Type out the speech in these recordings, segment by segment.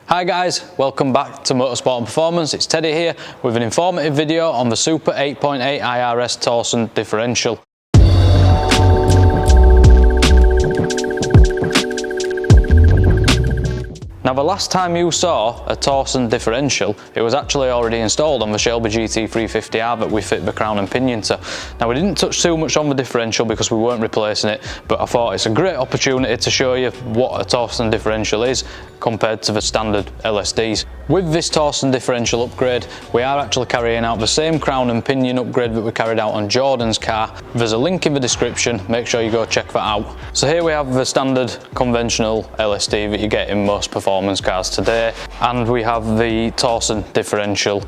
Hi guys, welcome back to Motorsport and Performance. It's Teddy here with an informative video on the Super 8.8 IRS Torsen Differential. Now the last time you saw a Torsen differential, it was actually already installed on the Shelby GT350R that we fit the crown and pinion to. Now we didn't touch too much on the differential because we weren't replacing it, but I thought it's a great opportunity to show you what a Torsen differential is compared to the standard LSDs. With this Torsen differential upgrade, we are actually carrying out the same crown and pinion upgrade that we carried out on Jordan's car. There's a link in the description, make sure you go check that out. So here we have the standard conventional LSD that you get in most performance cars today, and we have the Torsen differential.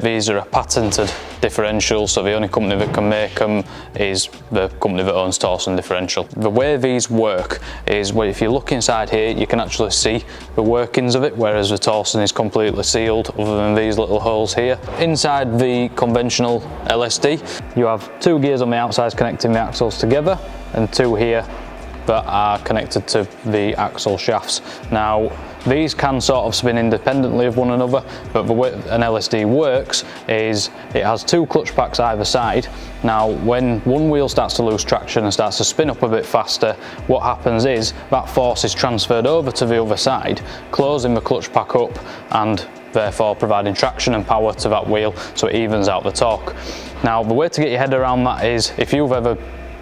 These are a patented differential, so the only company that can make them is the company that owns Torsen differential. The way these work is, well, if you look inside here you can actually see the workings of it, whereas the Torsen is completely sealed other than these little holes here. Inside the conventional LSD you have two gears on the outside connecting the axles together and two here that are connected to the axle shafts. Now these can sort of spin independently of one another, but the way an LSD works is it has two clutch packs either side. Now when one wheel starts to lose traction and starts to spin up a bit faster, what happens is that force is transferred over to the other side, closing the clutch pack up and therefore providing traction and power to that wheel, so it evens out the torque. Now the way to get your head around that is, if you've ever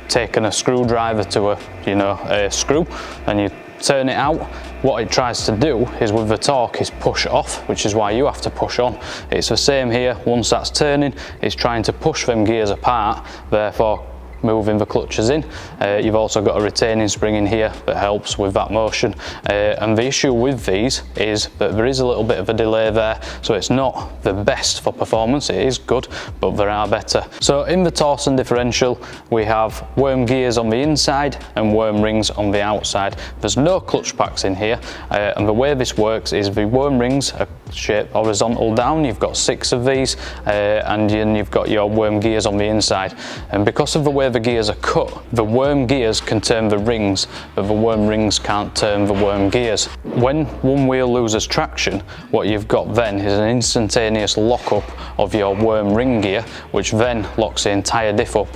taken a screwdriver to a screw and you turn it out, what it tries to do is, with the torque, is push off, which is why you have to push on. It's the same here. Once that's turning, it's trying to push them gears apart, therefore moving the clutches in. You've also got a retaining spring in here that helps with that motion, and the issue with these is that there is a little bit of a delay there, so it's not the best for performance. It is good, but there are better. So in the Torsen differential we have worm gears on the inside and worm rings on the outside. There's no clutch packs in here, and the way this works is the worm rings are shaped horizontal down. You've got 6 of these, and then you've got your worm gears on the inside, and because of the way the gears are cut, the worm gears can turn the rings, but the worm rings can't turn the worm gears. When one wheel loses traction, what you've got then is an instantaneous lockup of your worm ring gear, which then locks the entire diff up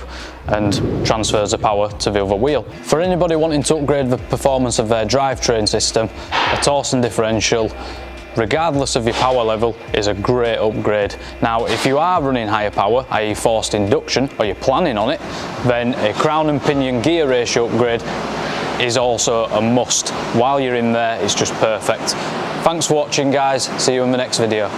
and transfers the power to the other wheel. For anybody wanting to upgrade the performance of their drivetrain system, a Torsen differential, regardless of your power level, is a great upgrade. Now if you are running higher power, i.e. forced induction, or you're planning on it, then a crown and pinion gear ratio upgrade is also a must. While you're in there, it's just perfect. Thanks for watching guys, see you in the next video.